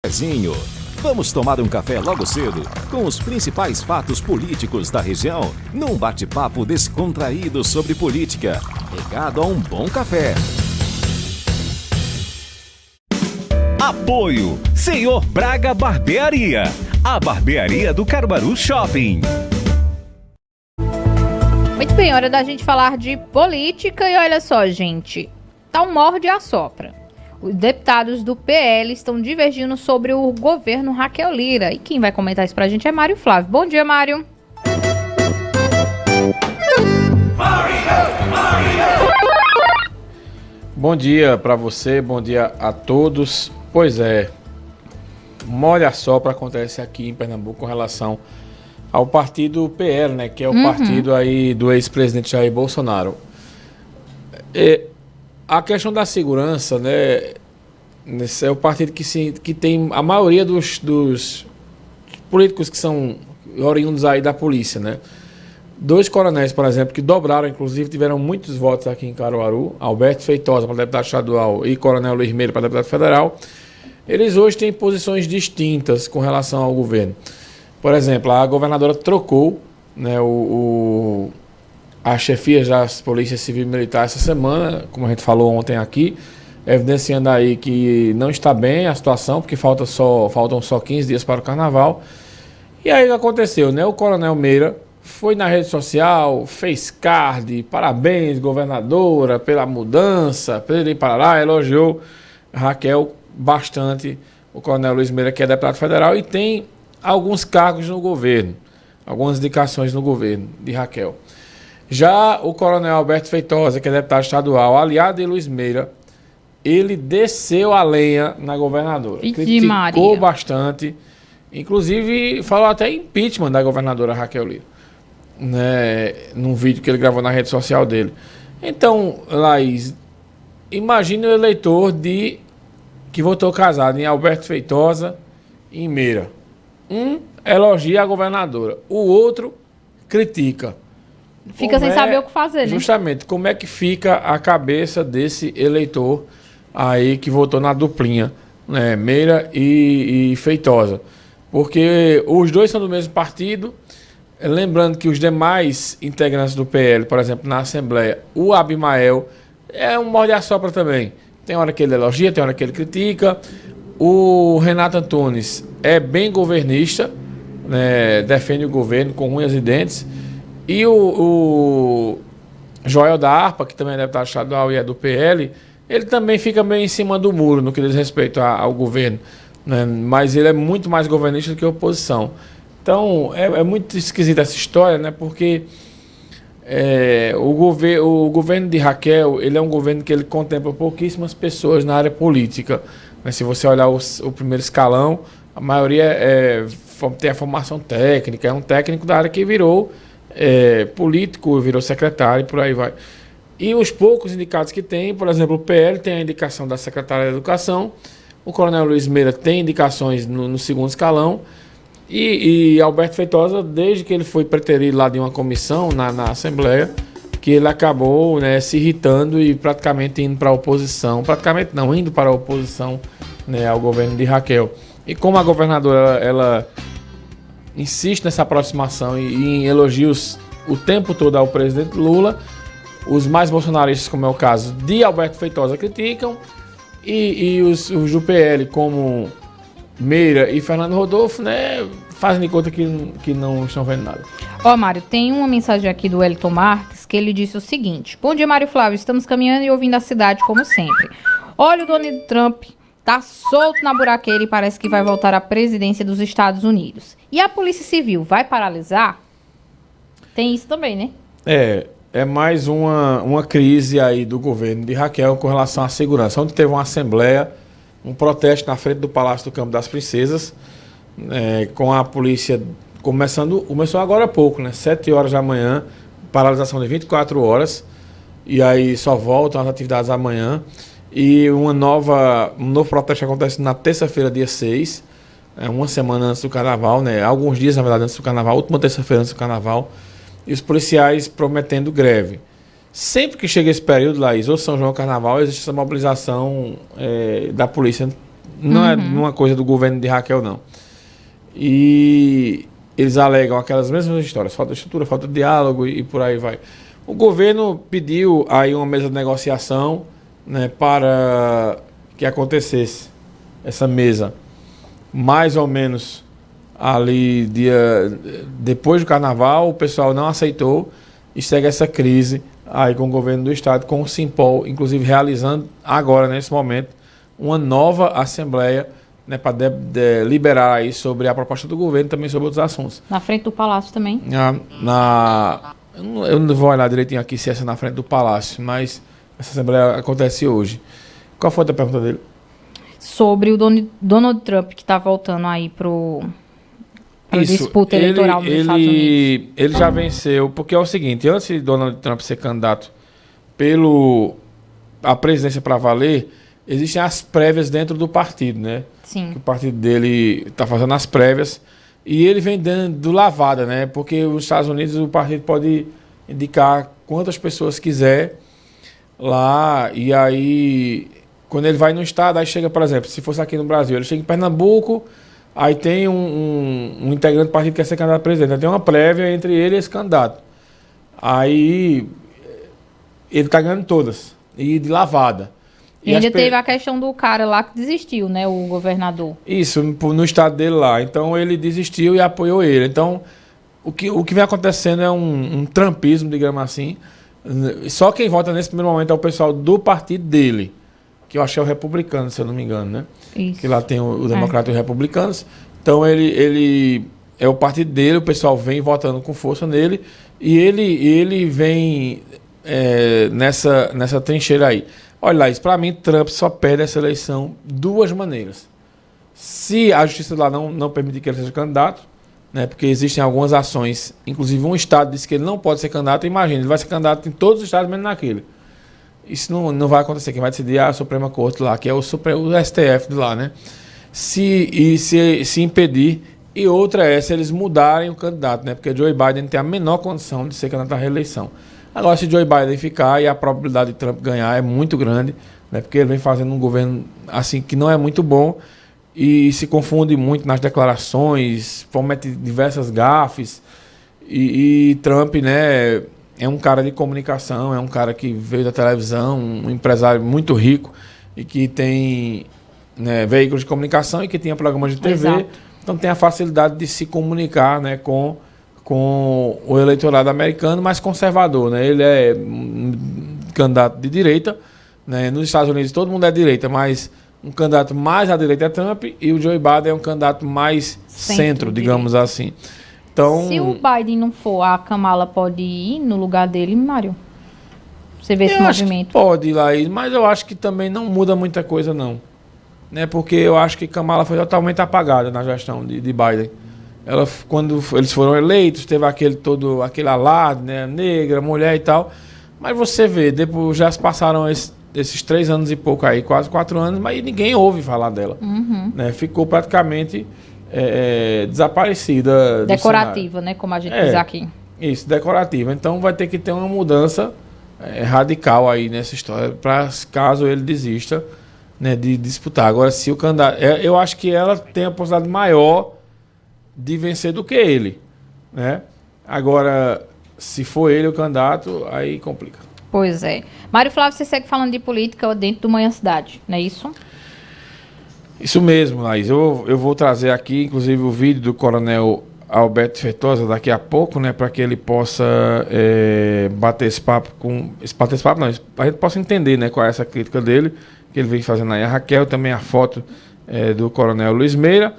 Pezinho. Vamos tomar um café logo cedo com os principais fatos políticos da região, num bate-papo descontraído sobre política, regado a um bom café. Apoio Senhor Braga Barbearia, a barbearia do Caruaru Shopping. Muito bem, hora da gente falar de política e olha só, gente, tá um morde e assopra. Os deputados do PL estão divergindo sobre o governo Raquel Lira. E quem vai comentar isso pra gente é Mário Flávio. Bom dia, Mário. Bom dia para você, bom dia a todos. Pois é, molha assopra acontece aqui em Pernambuco com relação ao partido PL, né, que é o partido aí do ex-presidente Jair Bolsonaro. A questão da segurança, né, esse é o partido que tem a maioria dos políticos que são oriundos aí da polícia, né? 2 coronéis, por exemplo, que dobraram, inclusive, tiveram muitos votos aqui em Caruaru, Alberto Feitosa para deputado estadual e Coronel Luiz Meira para deputado federal, eles hoje têm posições distintas com relação ao governo. Por exemplo, a governadora trocou, né, a chefia das polícias civil e militar essa semana, como a gente falou ontem aqui, evidenciando aí que não está bem a situação, porque faltam só 15 dias para o carnaval. E aí o que aconteceu, né? O Coronel Meira foi na rede social, fez card, parabéns, governadora, pela mudança, parará, elogiou Raquel bastante, o Coronel Luiz Meira, que é deputado federal, e tem alguns cargos no governo, algumas indicações no governo de Raquel. Já o Coronel Alberto Feitosa, que é deputado estadual, aliado de Luiz Meira, ele desceu a lenha na governadora. Criticou bastante, inclusive falou até impeachment da governadora Raquel Lira, né, num vídeo que ele gravou na rede social dele. Então, Laís, imagine o eleitor que votou casado em Alberto Feitosa e em Meira. Um elogia a governadora, o outro critica. Fica sem saber o que fazer, né? Justamente, como é que fica a cabeça desse eleitor aí que votou na duplinha, né, Meira e Feitosa? Porque os dois são do mesmo partido. Lembrando que os demais integrantes do PL, por exemplo, na Assembleia, o Abimael é um morde-a-sopra também. Tem hora que ele elogia, tem hora que ele critica. O Renato Antunes é bem governista, né, defende o governo com unhas e dentes. E o Joel da Harpa, que também é deputado estadual e é do PL, ele também fica meio em cima do muro no que diz respeito ao governo, né? Mas ele é muito mais governista do que a oposição. Então, é muito esquisita essa história, né? Porque o governo de Raquel, ele é um governo que ele contempla pouquíssimas pessoas na área política, né? Se você olhar o primeiro escalão, a maioria tem a formação técnica, é um técnico da área que virou político, virou secretário e por aí vai. E os poucos indicados que tem, por exemplo, o PL tem a indicação da secretária da Educação, o Coronel Luiz Meira tem indicações no segundo escalão, e Alberto Feitosa, desde que ele foi preterido lá de uma comissão na Assembleia, que ele acabou, né, se irritando e praticamente indo para a oposição, indo para a oposição, né, ao governo de Raquel. E como a governadora, ela insiste nessa aproximação e em elogios o tempo todo ao presidente Lula, os mais bolsonaristas, como é o caso de Alberto Feitosa, criticam, e os do PL, como Meira e Fernando Rodolfo, né, fazem de conta que não estão vendo nada. Ó, Mário, tem uma mensagem aqui do Elton Marques, que ele disse o seguinte: bom dia, Mário Flávio, estamos caminhando e ouvindo a cidade como sempre. Olha, o Donald Trump tá solto na buraqueira e parece que vai voltar à presidência dos Estados Unidos. E a Polícia Civil vai paralisar? Tem isso também, né? É mais uma crise aí do governo de Raquel com relação à segurança. Ontem teve uma assembleia, um protesto na frente do Palácio do Campo das Princesas, com a polícia começou agora há pouco, né? 7 horas da manhã, paralisação de 24 horas, e aí só voltam as atividades amanhã. E um novo protesto acontece na terça-feira, dia 6, uma semana antes do carnaval, né? Alguns dias, na verdade, antes do carnaval, última terça-feira antes do carnaval, e os policiais prometendo greve. Sempre que chega esse período, Laís, ou São João ou Carnaval, existe essa mobilização da polícia Não é uma coisa do governo de Raquel, não. E eles alegam aquelas mesmas histórias, falta de estrutura, falta de diálogo e por aí vai. O governo pediu aí uma mesa de negociação, né, para que acontecesse essa mesa mais ou menos ali depois do carnaval. O pessoal não aceitou e segue essa crise aí com o governo do estado, com o Simpol, inclusive realizando agora, nesse momento, uma nova assembleia, né, para liberar aí sobre a proposta do governo, também sobre outros assuntos. Na frente do Palácio também? Eu não vou olhar direitinho aqui se essa é na frente do Palácio, mas essa assembleia acontece hoje. Qual foi a pergunta dele? Sobre o Donald Trump, que está voltando aí para a disputa eleitoral dos Estados Unidos. Ele já venceu, porque é o seguinte, antes de Donald Trump ser candidato a presidência para valer, existem as prévias dentro do partido, né? Sim. O partido dele está fazendo as prévias e ele vem dando lavada, né? Porque os Estados Unidos, o partido pode indicar quantas pessoas quiser lá, e aí quando ele vai no estado, aí chega, por exemplo, se fosse aqui no Brasil, ele chega em Pernambuco, aí tem um integrante do partido que quer ser candidato a presidente, aí tem uma prévia entre ele e esse candidato. Aí ele está ganhando todas, e de lavada. E ainda teve a questão do cara lá que desistiu, né? O governador. Isso, no estado dele lá. Então ele desistiu e apoiou ele. Então o que vem acontecendo é um trumpismo, digamos assim. Só quem vota nesse primeiro momento é o pessoal do partido dele, que eu acho que é o republicano, se eu não me engano, né? Isso. Que lá tem o democrata e os republicanos. Então ele é o partido dele, o pessoal vem votando com força nele e ele vem nessa trincheira aí. Olha lá, para mim, Trump só perde essa eleição de duas maneiras. Se a justiça lá não permitir que ele seja candidato, né, porque existem algumas ações, inclusive um estado disse que ele não pode ser candidato, imagina, ele vai ser candidato em todos os estados, menos naquele. Isso não vai acontecer, quem vai decidir é a Suprema Corte lá, que é o STF de lá, né? Se impedir, e outra é se eles mudarem o candidato, né? Porque Joe Biden tem a menor condição de ser candidato à reeleição. Agora, se Joe Biden ficar, e a probabilidade de Trump ganhar é muito grande, né? Porque ele vem fazendo um governo assim que não é muito bom e se confunde muito nas declarações, comete diversas gafes. E Trump, né, é um cara de comunicação, é um cara que veio da televisão, um empresário muito rico e que tem, né, veículos de comunicação e que tinha programas de TV. Exato. Então tem a facilidade de se comunicar, né, com o eleitorado americano mais conservador, né? Ele é um candidato de direita, né? Nos Estados Unidos todo mundo é de direita, mas um candidato mais à direita é Trump e o Joe Biden é um candidato mais centro, digamos assim. Então, se o Biden não for, a Kamala pode ir no lugar dele, Mário? Você vê esse movimento? Pode ir lá, mas eu acho que também não muda muita coisa, não. Né? Porque eu acho que Kamala foi totalmente apagada na gestão de Biden. Ela, quando eles foram eleitos, teve aquele alarde, né, negra, mulher e tal. Mas você vê, depois já se passaram esses 3 anos e pouco aí, quase 4 anos, mas ninguém ouve falar dela. Uhum. Né? Ficou praticamente desaparecida. Decorativa, né? Como a gente diz aqui. Isso, decorativa. Então vai ter que ter uma mudança radical aí nessa história, para caso ele desista, né, de disputar. Agora, se o candidato. Eu acho que ela tem a possibilidade maior de vencer do que ele, né? Agora, se for ele o candidato, aí complica. Pois é. Mário Flávio, você segue falando de política dentro do Manhã Cidade, não é isso? Isso mesmo, Laís. Eu vou trazer aqui, inclusive, o vídeo do Coronel Alberto Feitosa daqui a pouco, né? Para que ele possa bater esse papo não, a gente possa entender, né, qual é essa crítica dele, que ele vem fazendo aí a Raquel, também a foto do Coronel Luiz Meira.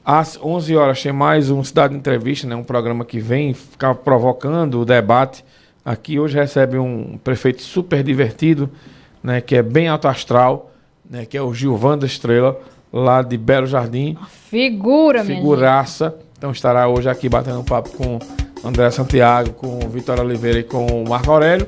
Às 11 horas tem mais um Cidade Entrevista, né, um programa que vem ficar provocando o debate. Aqui hoje recebe um prefeito super divertido, né, que é bem alto astral, né, que é o Gilvando Estrela, lá de Belo Jardim. Figuraça. Então estará hoje aqui batendo um papo com André Santiago, com Vitória Oliveira e com o Marco Aurélio.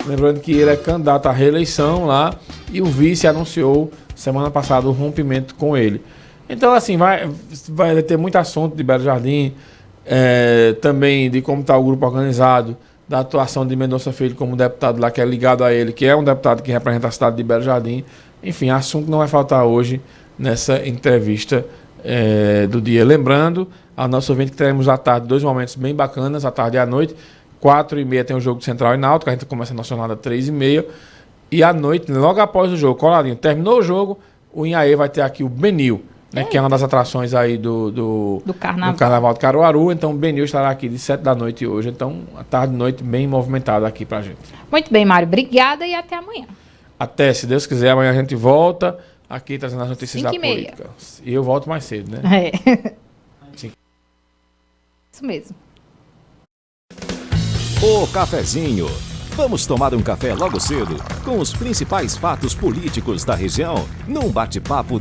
Lembrando que ele é candidato à reeleição lá e o vice anunciou semana passada o rompimento com ele. Então, assim, vai ter muito assunto de Belo Jardim, também de como está o grupo organizado, da atuação de Mendonça Filho como deputado lá, que é ligado a ele, que é um deputado que representa a cidade de Belo Jardim. Enfim, assunto não vai faltar hoje nessa entrevista do dia. Lembrando ao nosso ouvinte que teremos à tarde 2 momentos bem bacanas, à tarde e à noite. 4h30 tem o jogo do Central e Náutico, a gente começa a nossa jornada 3h30. E à noite, logo após o jogo, coladinho, terminou o jogo, o Inhaê vai ter aqui o Benil, né, que é uma das atrações aí do Carnaval de Caruaru. Então o Benil estará aqui de 7 da noite hoje. Então, a tarde e noite bem movimentada aqui pra gente. Muito bem, Mário. Obrigada e até amanhã. Até, se Deus quiser, amanhã a gente volta aqui trazendo as notícias da 5h30. política. E eu volto mais cedo, né? Isso mesmo. O cafezinho. Vamos tomar um café logo cedo com os principais fatos políticos da região num bate-papo